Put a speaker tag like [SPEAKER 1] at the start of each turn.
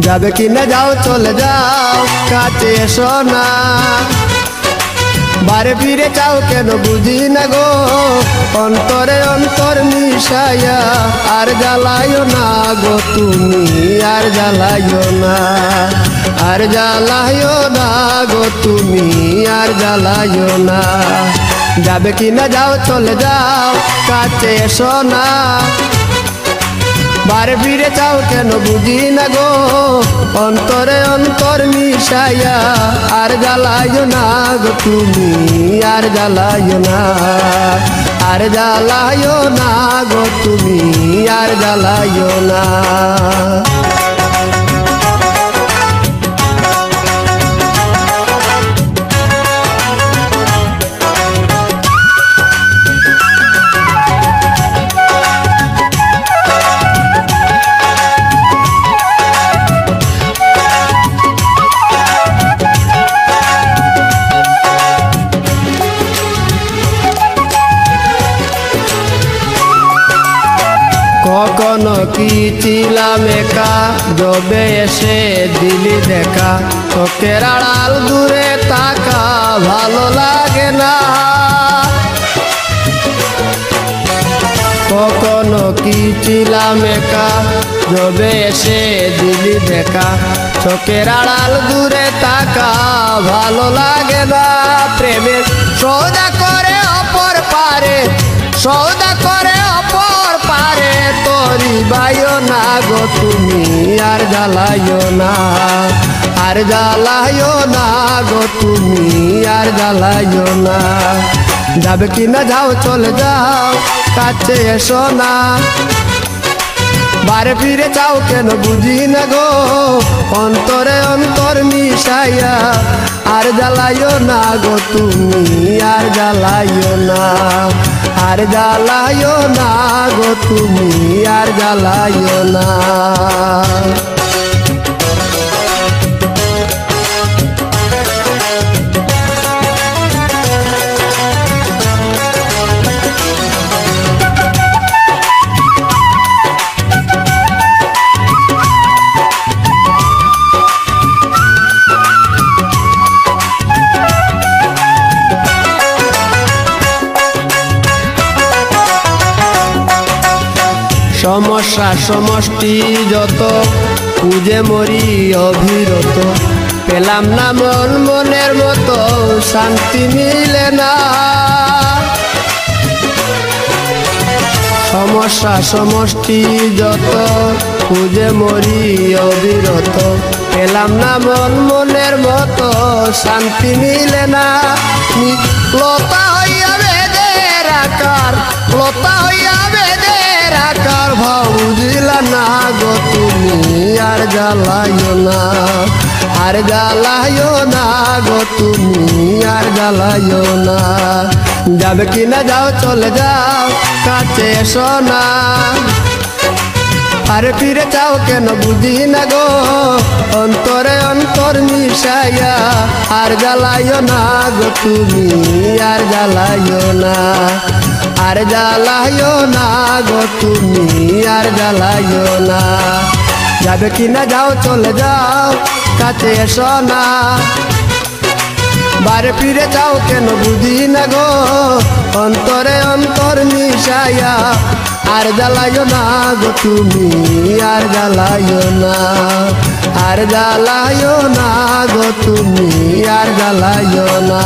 [SPEAKER 1] যাবে কি না যাও চলে যাও কাছে এসো না বারে ফিরে চাও কেন বুঝি না গো অন্তরে অন্তর মিশাইয়া আর জ্বালাইও না গো তুমি আর জ্বালাইও না আর জ্বালাইও না গো তুমি আর জ্বালাইও না যাবে কি না যাও চলে যাও কাছে এসো না বারে ফিরে চাও কেন বুঝি না গো অন্তরে অন্তর মিশাইয়া আর জ্বালাইও না গো তুমি আর জ্বালাইও না আর জ্বালাইও না গো তুমি আর জ্বালাইও না কখনো কি ছিলাম একা যবে এসে দিলি দেখা চোখের আড়াল দূরে তাকা ভালো লাগে না কখনো কি ছিলাম একা যবে এসে দিলি দেখা চোখের আড়াল দূরে তাকা ভালো লাগে না প্রেমের সৌদা করে অপর পারে সৌদা করে অপর পারে তোরি বাইও না গো তুমি আর জ্বালাইও না আর জ্বালাইও না গো তুমি আর জ্বালাইও না যাবে কি না যাও চলে যাও কাছে এসো না বারে ফিরে চাও কেন বুঝি না গো অন্তরে অন্তর মিশাইয়া আর জ্বালাইও না গো তুমি আর জ্বালাইও না আর জ্বালাইও না গো তুমি আর জ্বালাইও না সমস্যা সমষ্টি যত খুঁজে মরি অবিরত পেলাম না মন মনের মতো শান্তি মিলে না সমস্যা সমষ্টি যত খুঁজে মরি অবিরত পেলাম না মন মনের মতো শান্তি মিলে না লতা হইয়া বেদের আকার লতা হইয়া বেদের আকার বুঝিলা না গো তুমি আর জ্বালাইও না আর জ্বালাইও না গো তুমি আর জ্বালাইও না যাবে কি না যাও চলে যাও কাছে এসো না আরে ফিরে চাও কেন বুঝি না গো অন্তরে অন্তর মিশাইয়া আর জ্বালাইও না গো তুমি আর জ্বালাইও না আর জ্বালাইও না গো তুমি আর জ্বালাইও না যাবে কি না যাও চলে যাও কাছে এসো না বারে ফিরে চাও কেন বুঝি না গো অন্তরে অন্তর মিশাইয়া আর জ্বালাইও না গো তুমি আর জ্বালাইও না আর জ্বালাইও না গো তুমি আর জ্বালাইও না